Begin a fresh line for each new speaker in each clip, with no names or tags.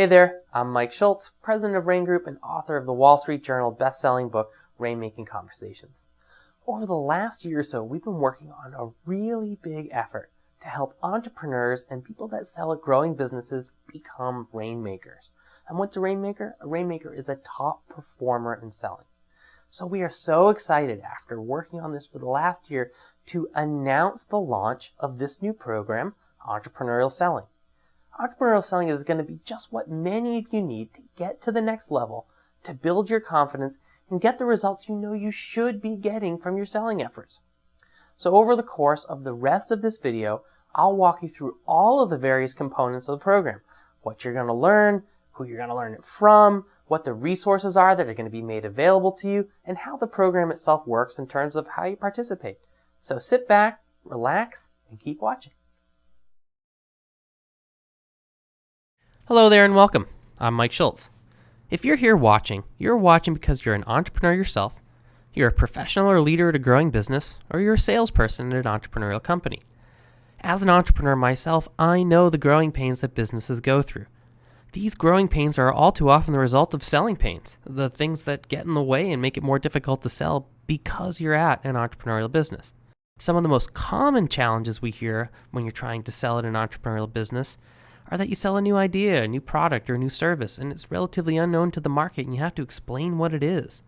Hey there, I'm Mike Schultz, president of Rain Group and author of the Wall Street Journal best-selling book, Rainmaking Conversations. Over the last year or so, we've been working on a really big effort to help entrepreneurs and people that sell at growing businesses become rainmakers. And what's a rainmaker? A rainmaker is a top performer in selling. So we are so excited after working on this for the last year to announce the launch of this new program, Entrepreneurial Selling. Entrepreneurial selling is going to be just what many of you need to get to the next level, to build your confidence, and get the results you know you should be getting from your selling efforts. So over the course of the rest of this video, I'll walk you through all of the various components of the program, what you're going to learn, who you're going to learn it from, what the resources are that are going to be made available to you, and how the program itself works in terms of how you participate. So sit back, relax, and keep watching. Hello there and welcome. I'm Mike Schultz. If you're here watching, you're watching because you're an entrepreneur yourself, you're a professional or leader at a growing business, or you're a salesperson at an entrepreneurial company. As an entrepreneur myself, I know the growing pains that businesses go through. These growing pains are all too often the result of selling pains, the things that get in the way and make it more difficult to sell because you're at an entrepreneurial business. Some of the most common challenges we hear when you're trying to sell at an entrepreneurial business are that you sell a new idea, a new product, or a new service, and it's relatively unknown to the market, and you have to explain what it is.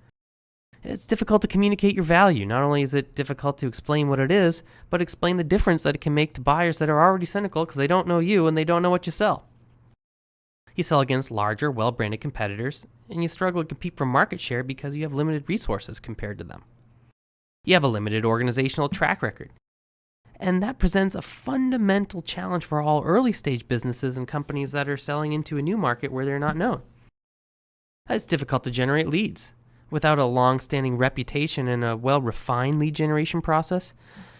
It's difficult to communicate your value. Not only is it difficult to explain what it is, but explain the difference that it can make to buyers that are already cynical because they don't know you and they don't know what you sell. You sell against larger, well-branded competitors, and you struggle to compete for market share because you have limited resources compared to them. You have a limited organizational track record. And that presents a fundamental challenge for all early-stage businesses and companies that are selling into a new market where they're not known. It's difficult to generate leads. Without a long-standing reputation and a well-refined lead generation process,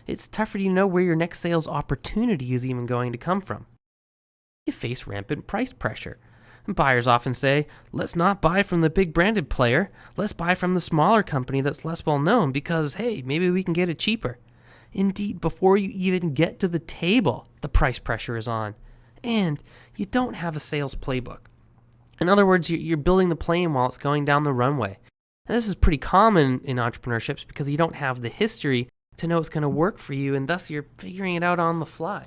it's tough for you to know where your next sales opportunity is even going to come from. You face rampant price pressure. And buyers often say, let's not buy from the big branded player, let's buy from the smaller company that's less well-known because, hey, maybe we can get it cheaper. Indeed, before you even get to the table, the price pressure is on, and you don't have a sales playbook. In other words, you're building the plane while it's going down the runway. And this is pretty common in entrepreneurships because you don't have the history to know it's going to work for you, and thus you're figuring it out on the fly.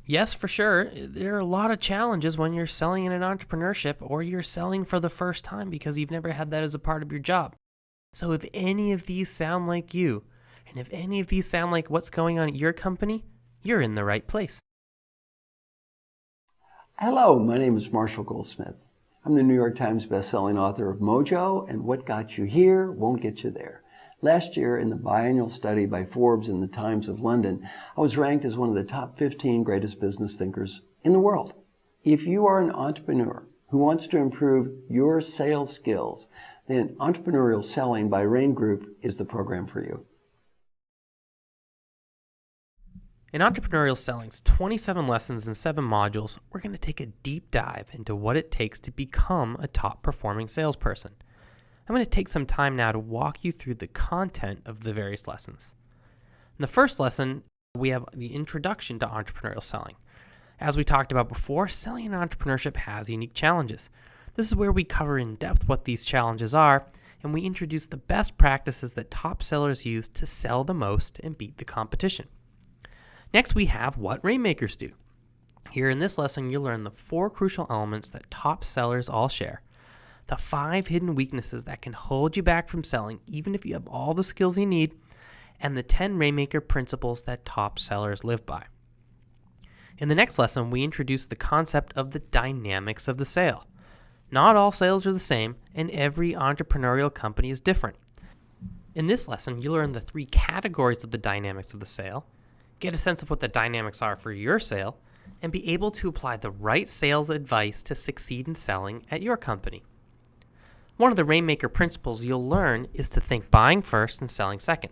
Yes, for sure, there are a lot of challenges when you're selling in an entrepreneurship or you're selling for the first time because you've never had that as a part of your job. So if any of these sound like you, and if any of these sound like what's going on at your company, you're in the right place.
Hello, my name is Marshall Goldsmith. I'm the New York Times bestselling author of Mojo and What Got You Here Won't Get You There. Last year, in the biennial study by Forbes and the Times of London, I was ranked as one of the top 15 greatest business thinkers in the world. If you are an entrepreneur who wants to improve your sales skills, then Entrepreneurial Selling by Rain Group is the program for you.
In Entrepreneurial Selling's 27 lessons and 7 modules, we're going to take a deep dive into what it takes to become a top-performing salesperson. I'm going to take some time now to walk you through the content of the various lessons. In the first lesson, we have the introduction to entrepreneurial selling. As we talked about before, selling in entrepreneurship has unique challenges. This is where we cover in depth what these challenges are, and we introduce the best practices that top sellers use to sell the most and beat the competition. Next, we have what rainmakers do. Here in this lesson, you'll learn the 4 crucial elements that top sellers all share, the 5 hidden weaknesses that can hold you back from selling even if you have all the skills you need, and the 10 rainmaker principles that top sellers live by. In the next lesson, we introduce the concept of the dynamics of the sale. Not all sales are the same, and every entrepreneurial company is different. In this lesson, you'll learn the 3 categories of the dynamics of the sale, get a sense of what the dynamics are for your sale, and be able to apply the right sales advice to succeed in selling at your company. One of the Rainmaker principles you'll learn is to think buying first and selling second.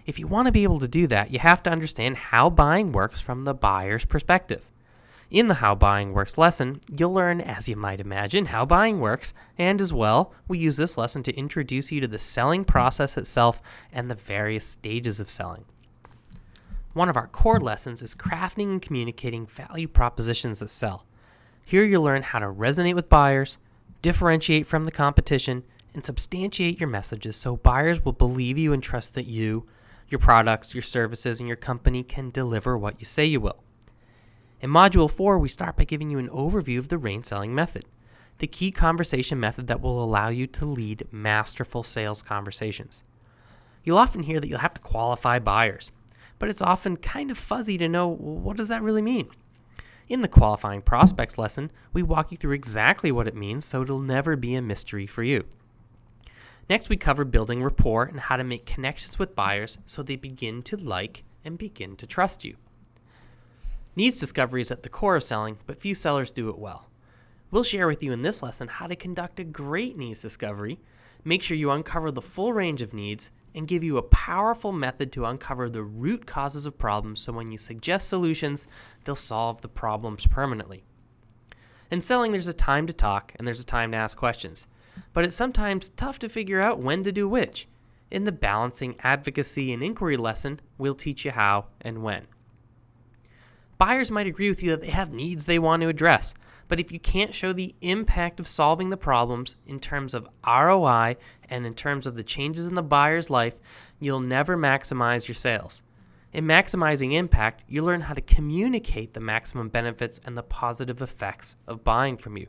If you want to be able to do that, you have to understand how buying works from the buyer's perspective. In the How Buying Works lesson, you'll learn, as you might imagine, how buying works, and as well, we use this lesson to introduce you to the selling process itself and the various stages of selling. One of our core lessons is crafting and communicating value propositions that sell. Here you'll learn how to resonate with buyers, differentiate from the competition, and substantiate your messages so buyers will believe you and trust that you, your products, your services, and your company can deliver what you say you will. In Module 4, we start by giving you an overview of the RAIN selling method, the key conversation method that will allow you to lead masterful sales conversations. You'll often hear that you'll have to qualify buyers, but it's often kind of fuzzy to know, what does that really mean? In the Qualifying Prospects lesson, we walk you through exactly what it means so it'll never be a mystery for you. Next, we cover building rapport and how to make connections with buyers so they begin to like and begin to trust you. Needs discovery is at the core of selling, but few sellers do it well. We'll share with you in this lesson how to conduct a great needs discovery, make sure you uncover the full range of needs, and give you a powerful method to uncover the root causes of problems so when you suggest solutions, they'll solve the problems permanently. In selling, there's a time to talk and there's a time to ask questions, but it's sometimes tough to figure out when to do which. In the Balancing Advocacy and Inquiry lesson, we'll teach you how and when. Buyers might agree with you that they have needs they want to address, but if you can't show the impact of solving the problems in terms of ROI and in terms of the changes in the buyer's life, you'll never maximize your sales. In maximizing impact, you learn how to communicate the maximum benefits and the positive effects of buying from you.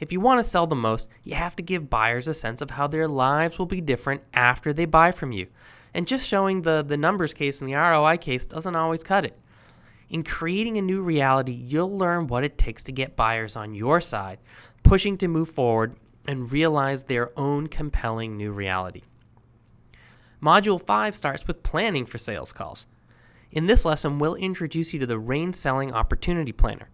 If you want to sell the most, you have to give buyers a sense of how their lives will be different after they buy from you. And just showing the numbers case and the ROI case doesn't always cut it. In creating a new reality, you'll learn what it takes to get buyers on your side, pushing to move forward and realize their own compelling new reality. Module 5 starts with planning for sales calls. In this lesson, we'll introduce you to the RAIN Selling Opportunity Planner.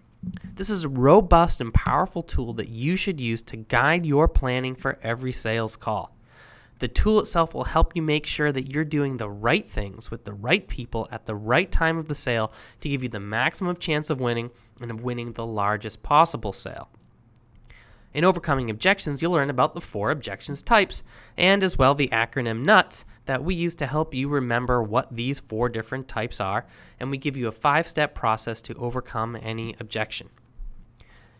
This is a robust and powerful tool that you should use to guide your planning for every sales call. The tool itself will help you make sure that you're doing the right things with the right people at the right time of the sale to give you the maximum chance of winning and of winning the largest possible sale. In Overcoming Objections, you'll learn about the 4 objections types and as well the acronym NUTS that we use to help you remember what these 4 different types are, and we give you a 5-step process to overcome any objection.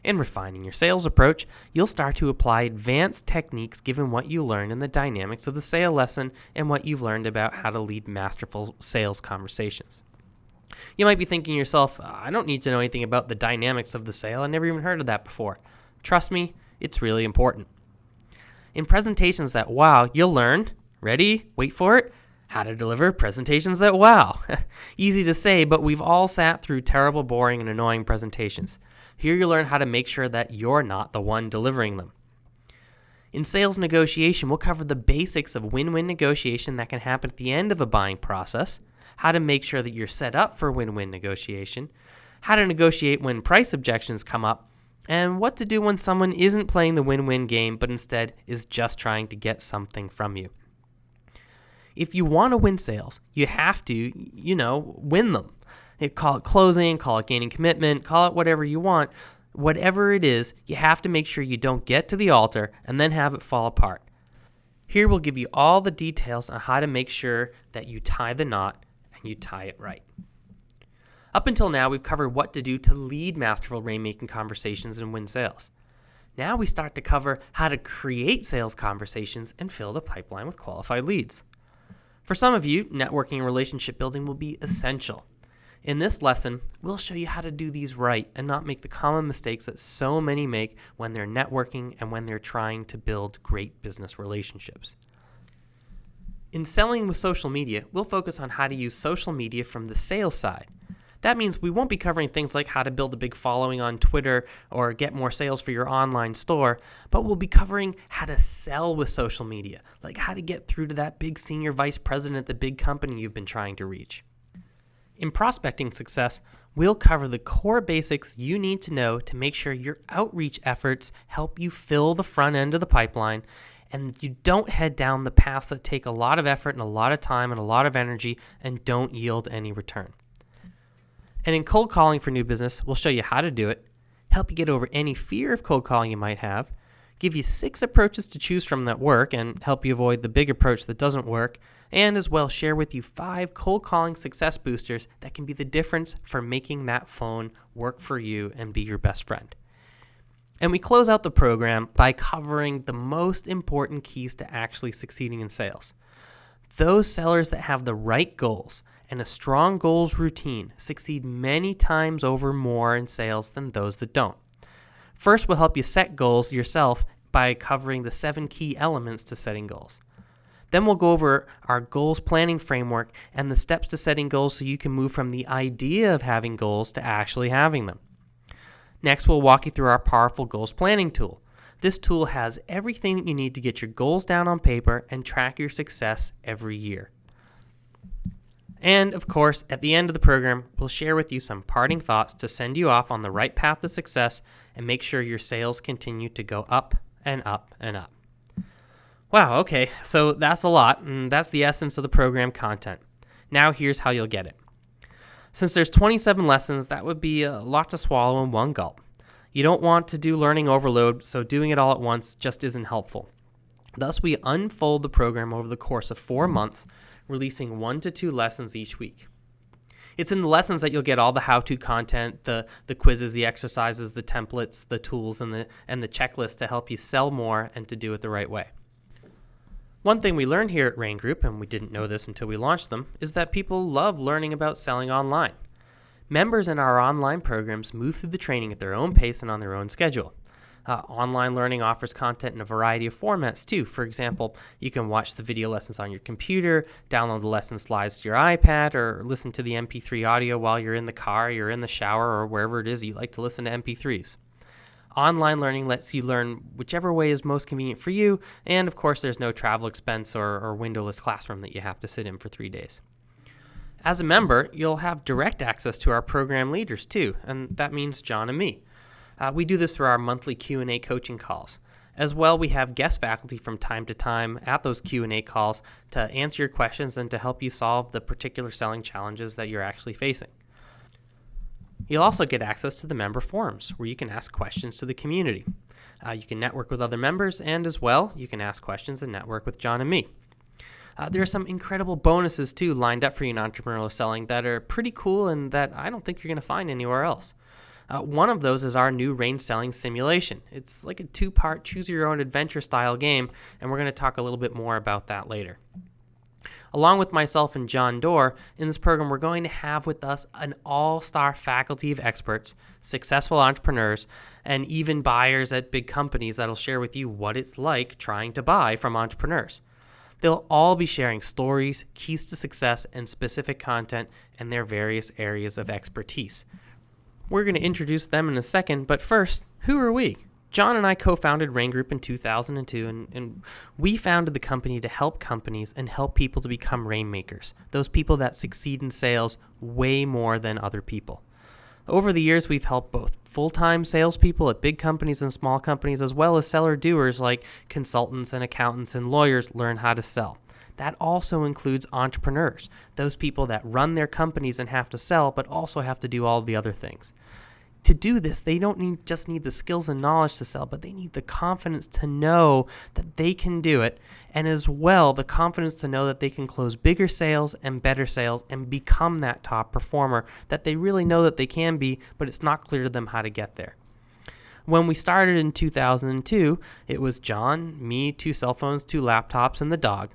In refining your sales approach, you'll start to apply advanced techniques given what you learned in the dynamics of the sale lesson and what you've learned about how to lead masterful sales conversations. You might be thinking to yourself, I don't need to know anything about the dynamics of the sale. I never even heard of that before. Trust me, it's really important. In presentations that wow, you'll learn, ready, wait for it, how to deliver presentations that wow. Easy to say, but we've all sat through terrible, boring, and annoying presentations. Here you'll learn how to make sure that you're not the one delivering them. In sales negotiation, we'll cover the basics of win-win negotiation that can happen at the end of a buying process, how to make sure that you're set up for win-win negotiation, how to negotiate when price objections come up, and what to do when someone isn't playing the win-win game but instead is just trying to get something from you. If you want to win sales, you have to, win them. Call it closing, call it gaining commitment, call it whatever you want. Whatever it is, you have to make sure you don't get to the altar and then have it fall apart. Here we'll give you all the details on how to make sure that you tie the knot and you tie it right. Up until now, we've covered what to do to lead masterful rainmaking conversations and win sales. Now we start to cover how to create sales conversations and fill the pipeline with qualified leads. For some of you, networking and relationship building will be essential. In this lesson, we'll show you how to do these right and not make the common mistakes that so many make when they're networking and when they're trying to build great business relationships. In selling with social media, we'll focus on how to use social media from the sales side. That means we won't be covering things like how to build a big following on Twitter or get more sales for your online store, but we'll be covering how to sell with social media, like how to get through to that big senior vice president at the big company you've been trying to reach. In prospecting success, we'll cover the core basics you need to know to make sure your outreach efforts help you fill the front end of the pipeline and you don't head down the paths that take a lot of effort and a lot of time and a lot of energy and don't yield any return. And in cold calling for new business, we'll show you how to do it, help you get over any fear of cold calling you might have, give you 6 approaches to choose from that work and help you avoid the big approach that doesn't work, and as well share with you 5 cold calling success boosters that can be the difference for making that phone work for you and be your best friend. And we close out the program by covering the most important keys to actually succeeding in sales. Those sellers that have the right goals and a strong goals routine succeed many times over more in sales than those that don't. First, we'll help you set goals yourself by covering the 7 key elements to setting goals. Then we'll go over our goals planning framework and the steps to setting goals so you can move from the idea of having goals to actually having them. Next, we'll walk you through our powerful goals planning tool. This tool has everything that you need to get your goals down on paper and track your success every year. And of course, at the end of the program, we'll share with you some parting thoughts to send you off on the right path to success and make sure your sales continue to go up and up and up. Wow, okay, so that's a lot, and that's the essence of the program content. Now here's how you'll get it. Since there's 27 lessons, that would be a lot to swallow in one gulp. You don't want to do learning overload, so doing it all at once just isn't helpful. Thus, we unfold the program over the course of 4 months, releasing 1 to 2 lessons each week. It's in the lessons that you'll get all the how-to content, the quizzes, the exercises, the templates, the tools, and the checklist to help you sell more and to do it the right way. One thing we learned here at Rain Group, and we didn't know this until we launched them, is that people love learning about selling online. Members in our online programs move through the training at their own pace and on their own schedule. Online learning offers content in a variety of formats too. For example, you can watch the video lessons on your computer, download the lesson slides to your iPad, or listen to the MP3 audio while you're in the car, you're in the shower, or wherever it is you like to listen to MP3s. Online learning lets you learn whichever way is most convenient for you, and of course there's no travel expense or windowless classroom that you have to sit in for 3 days. As a member, you'll have direct access to our program leaders too, and that means John and me. We do this through our monthly Q&A coaching calls. As well, we have guest faculty from time to time at those Q&A calls to answer your questions and to help you solve the particular selling challenges that you're actually facing. You'll also get access to the member forums where you can ask questions to the community. You can network with other members, and as well, you can ask questions and network with John and me. There are some incredible bonuses too lined up for you in entrepreneurial selling that are pretty cool and that I don't think you're going to find anywhere else. One of those is our new Rain Selling Simulation. It's like a 2-part choose-your-own-adventure style game, and we're going to talk a little bit more about that later. Along with myself and John Doerr, in this program we're going to have with us an all-star faculty of experts, successful entrepreneurs, and even buyers at big companies that'll share with you what it's like trying to buy from entrepreneurs. They'll all be sharing stories, keys to success, and specific content in their various areas of expertise. We're going to introduce them in a second, but first, who are we? John and I co-founded Rain Group in 2002, and we founded the company to help companies and help people to become rainmakers, those people that succeed in sales way more than other people. Over the years, we've helped both full-time salespeople at big companies and small companies, as well as seller doers like consultants and accountants and lawyers learn how to sell. That also includes entrepreneurs, those people that run their companies and have to sell, but also have to do all the other things. To do this, they don't just need the skills and knowledge to sell, but they need the confidence to know that they can do it, and as well, the confidence to know that they can close bigger sales and better sales and become that top performer that they really know that they can be, but it's not clear to them how to get there. When we started in 2002, it was John, me, 2 cell phones, 2 laptops, and the dog.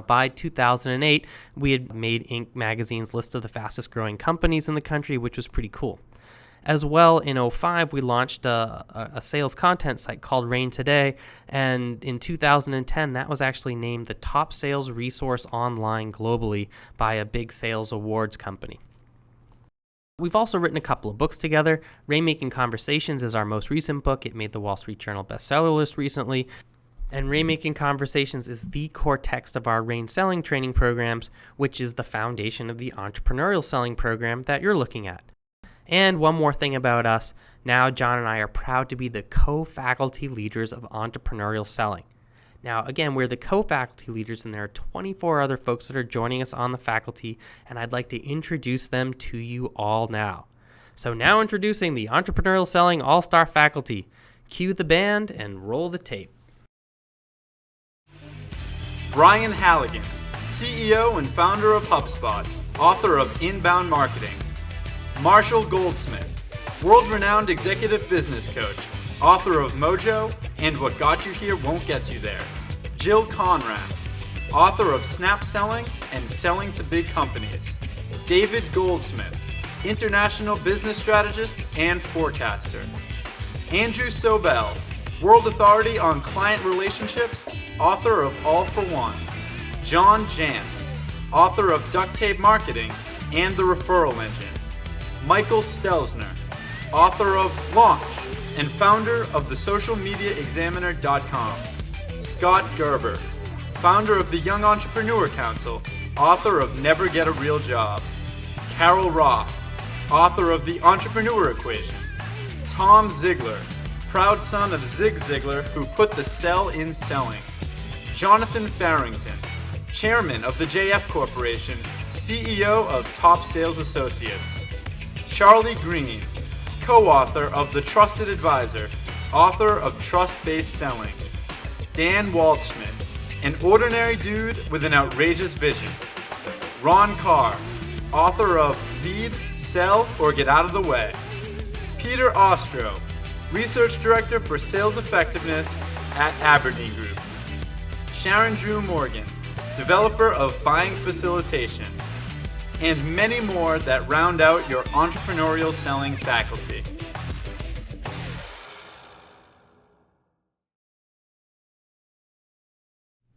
By 2008, we had made Inc. magazine's list of the fastest growing companies in the country, which was pretty cool. As well, in 2005, we launched a sales content site called Rain Today, and in 2010, that was actually named the top sales resource online globally by a big sales awards company. We've also written a couple of books together. Rainmaking Conversations is our most recent book. It made the Wall Street Journal bestseller list recently. And Rainmaking Conversations is the core text of our Rain Selling training programs, which is the foundation of the Entrepreneurial Selling program that you're looking at. And one more thing about us, now John and I are proud to be the co-faculty leaders of Entrepreneurial Selling. Now, again, we're the co-faculty leaders, and there are 24 other folks that are joining us on the faculty, and I'd like to introduce them to you all now. So now introducing the Entrepreneurial Selling All-Star Faculty. Cue the band and roll the tape.
Brian Halligan, CEO and founder of HubSpot, author of Inbound Marketing. Marshall Goldsmith, world-renowned executive business coach, author of Mojo and What Got You Here Won't Get You There. Jill Conrad, author of Snap Selling and Selling to Big Companies. David Goldsmith, international business strategist and forecaster. Andrew Sobel, world authority on client relationships, author of All for One. John Jantz, author of Duct Tape Marketing and The Referral Engine. Michael Stelzner, author of Launch and founder of the socialmediaexaminer.com. Scott Gerber, founder of the Young Entrepreneur Council, author of Never Get a Real Job. Carol Roth, author of The Entrepreneur Equation. Tom Ziglar, proud son of Zig Ziglar, who put the sell in selling. Jonathan Farrington, chairman of the JF Corporation, CEO of Top Sales Associates. Charlie Green, co-author of The Trusted Advisor, author of Trust-Based Selling. Dan Waldschmidt, an ordinary dude with an outrageous vision. Ron Carr, author of Lead, Sell, or Get Out of the Way. Peter Ostro, research director for sales effectiveness at Aberdeen Group. Sharon Drew Morgan, developer of Buying Facilitation. And many more that round out your entrepreneurial selling faculty.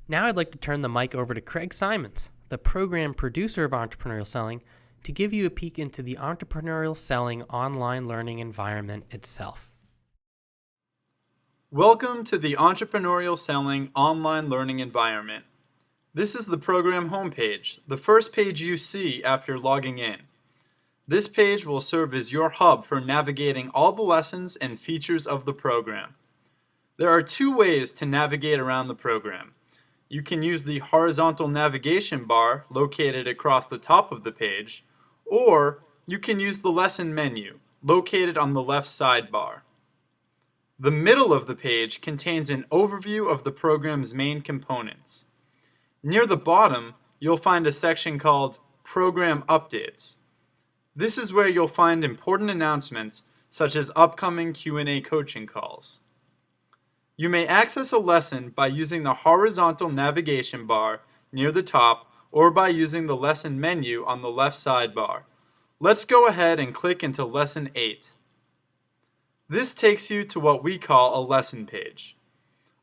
Now I'd like to turn the mic over to Craig Simons, the program producer of Entrepreneurial Selling, to give you a peek into the Entrepreneurial Selling online learning environment itself.
Welcome to the Entrepreneurial Selling online learning environment. This is the program homepage, the first page you see after logging in. This page will serve as your hub for navigating all the lessons and features of the program. There are two ways to navigate around the program. You can use the horizontal navigation bar located across the top of the page, or you can use the lesson menu located on the left sidebar. The middle of the page contains an overview of the program's main components. Near the bottom, you'll find a section called Program Updates. This is where you'll find important announcements such as upcoming Q&A coaching calls. You may access a lesson by using the horizontal navigation bar near the top or by using the lesson menu on the left sidebar. Let's go ahead and click into Lesson 8. This takes you to what we call a lesson page.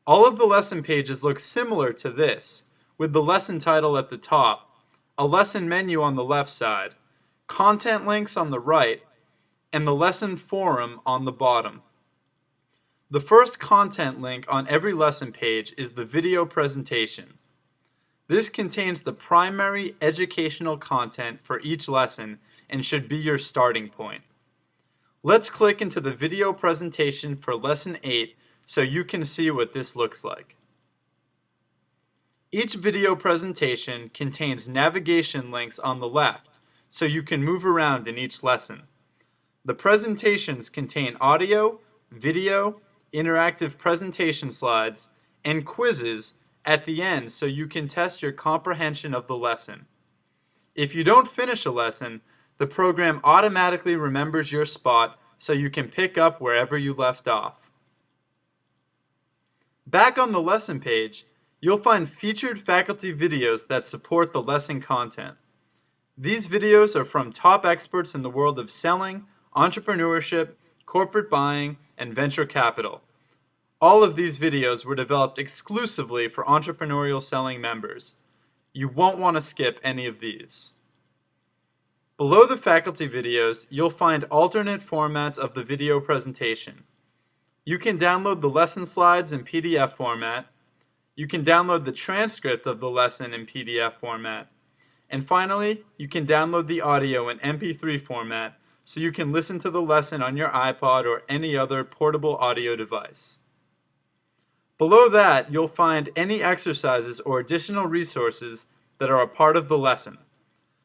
All of the lesson pages look similar to this, with the lesson title at the top, a lesson menu on the left side, content links on the right, and the lesson forum on the bottom. The first content link on every lesson page is the video presentation. This contains the primary educational content for each lesson and should be your starting point. Let's click into the video presentation for Lesson 8 so you can see what this looks like. Each video presentation contains navigation links on the left so you can move around in each lesson. The presentations contain audio, video, interactive presentation slides, and quizzes at the end so you can test your comprehension of the lesson. If you don't finish a lesson, the program automatically remembers your spot so you can pick up wherever you left off. Back on the lesson page, you'll find featured faculty videos that support the lesson content. These videos are from top experts in the world of selling, entrepreneurship, corporate buying, and venture capital. All of these videos were developed exclusively for Entrepreneurial Selling members. You won't want to skip any of these. Below the faculty videos, you'll find alternate formats of the video presentation. You can download the lesson slides in PDF format. You can download the transcript of the lesson in PDF format. And finally, you can download the audio in MP3 format so you can listen to the lesson on your iPod or any other portable audio device. Below that, you'll find any exercises or additional resources that are a part of the lesson.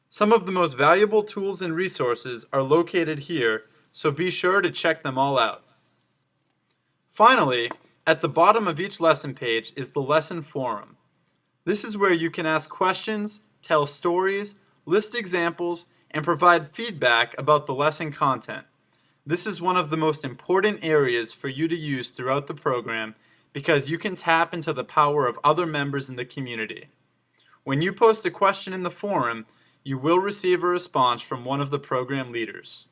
Some of the most valuable tools and resources are located here, so be sure to check them all out. Finally, at the bottom of each lesson page is the lesson forum. This is where you can ask questions, tell stories, list examples, and provide feedback about the lesson content. This is one of the most important areas for you to use throughout the program because you can tap into the power of other members in the community. When you post a question in the forum, you will receive a response from one of the program leaders.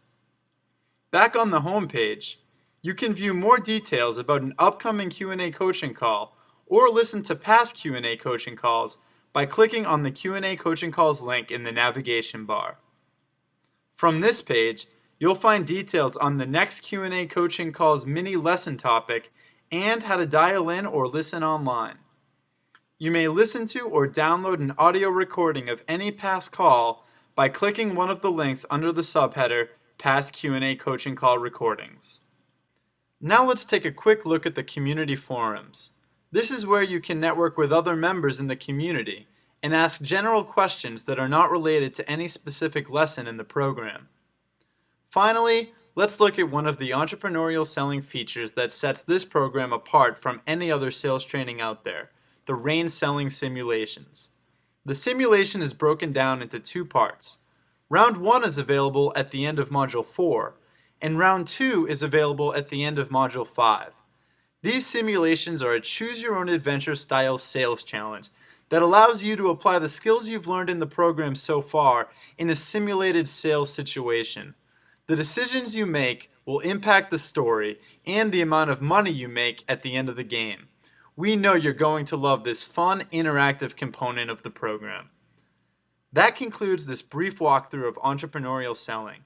Back on the home page, you can view more details about an upcoming Q&A coaching call or listen to past Q&A coaching calls by clicking on the Q&A coaching calls link in the navigation bar. From this page, you'll find details on the next Q&A coaching calls mini lesson topic and how to dial in or listen online. You may listen to or download an audio recording of any past call by clicking one of the links under the subheader Past Q&A Coaching Call Recordings. Now let's take a quick look at the community forums. This is where you can network with other members in the community and ask general questions that are not related to any specific lesson in the program. Finally, let's look at one of the entrepreneurial selling features that sets this program apart from any other sales training out there, the RAIN selling simulations. The simulation is broken down into two parts. Round 1 is available at the end of Module 4, and Round 2 is available at the end of Module 5. These simulations are a choose-your-own-adventure style sales challenge that allows you to apply the skills you've learned in the program so far in a simulated sales situation. The decisions you make will impact the story and the amount of money you make at the end of the game. We know you're going to love this fun, interactive component of the program. That concludes this brief walkthrough of entrepreneurial selling.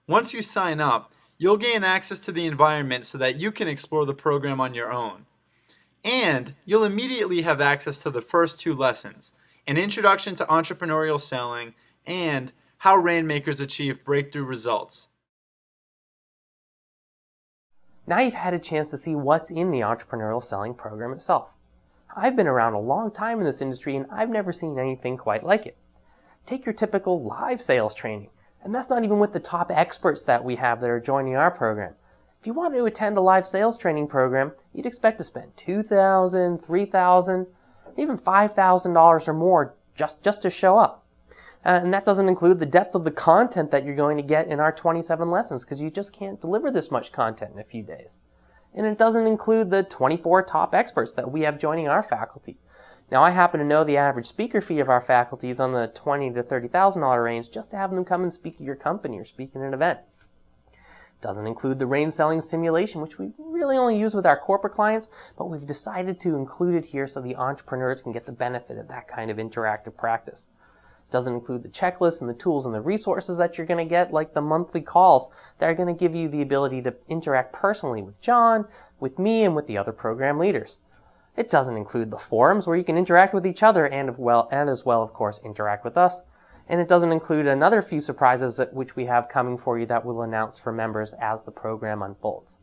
Once you sign up, you'll gain access to the environment so that you can explore the program on your own. And you'll immediately have access to the first two lessons, an introduction to entrepreneurial selling and how rainmakers achieve breakthrough results.
Now you've had a chance to see what's in the Entrepreneurial Selling program itself. I've been around a long time in this industry and I've never seen anything quite like it. Take your typical live sales training, and that's not even with the top experts that we have that are joining our program. If you want to attend a live sales training program, you'd expect to spend $2,000, $3,000, even $5,000 or more just to show up. And that doesn't include the depth of the content that you're going to get in our 27 lessons, because you just can't deliver this much content in a few days. And it doesn't include the 24 top experts that we have joining our faculty. Now, I happen to know the average speaker fee of our faculty is on the $20,000 to $30,000 range just to have them come and speak at your company or speak at an event. It doesn't include the RAIN selling simulation, which we really only use with our corporate clients, but we've decided to include it here so the entrepreneurs can get the benefit of that kind of interactive practice. It doesn't include the checklists and the tools and the resources that you're going to get, like the monthly calls that are going to give you the ability to interact personally with John, with me, and with the other program leaders. It doesn't include the forums where you can interact with each other and as well, of course, interact with us. And it doesn't include another few surprises which we have coming for you that we'll announce for members as the program unfolds.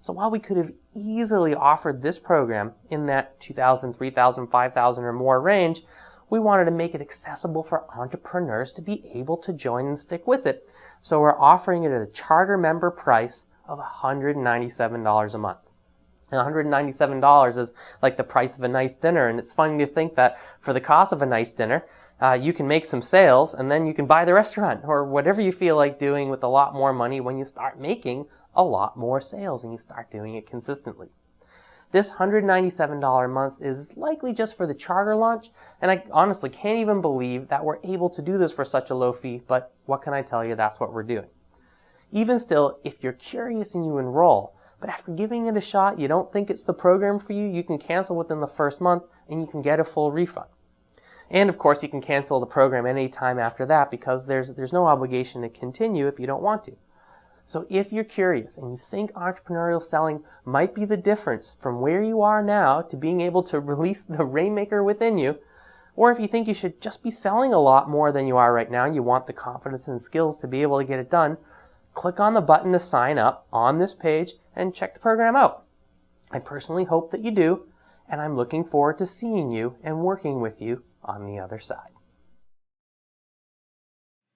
So while we could have easily offered this program in that $2,000, $3,000, $5,000 or more range, we wanted to make it accessible for entrepreneurs to be able to join and stick with it. So we're offering it at a charter member price of $197 a month. And $197 is like the price of a nice dinner, and it's funny to think that for the cost of a nice dinner, you can make some sales and then you can buy the restaurant or whatever you feel like doing with a lot more money when you start making a lot more sales and you start doing it consistently. This $197 a month is likely just for the charter launch, and I honestly can't even believe that we're able to do this for such a low fee, but what can I tell you, that's what we're doing. Even still, if you're curious and you enroll, but after giving it a shot, you don't think it's the program for you, you can cancel within the first month and you can get a full refund. And of course, you can cancel the program any time after that because there's no obligation to continue if you don't want to. So if you're curious and you think entrepreneurial selling might be the difference from where you are now to being able to release the rainmaker within you, or if you think you should just be selling a lot more than you are right now and you want the confidence and skills to be able to get it done, click on the button to sign up on this page and check the program out. I personally hope that you do, and I'm looking forward to seeing you and working with you on the other side.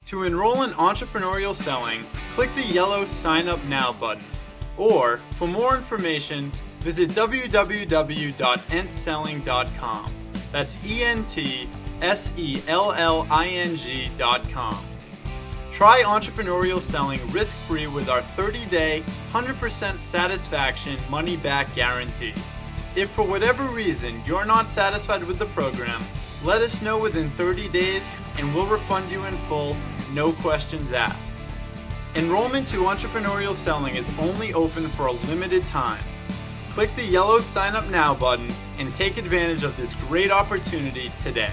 To enroll in Entrepreneurial Selling, click the yellow Sign Up Now button. Or, for more information, visit www.entselling.com. That's ENTSELLING.com. Try entrepreneurial selling risk-free with our 30-day, 100% satisfaction money-back guarantee. If for whatever reason you're not satisfied with the program, let us know within 30 days and we'll refund you in full, no questions asked. Enrollment to Entrepreneurial Selling is only open for a limited time. Click the yellow Sign Up Now button and take advantage of this great opportunity today.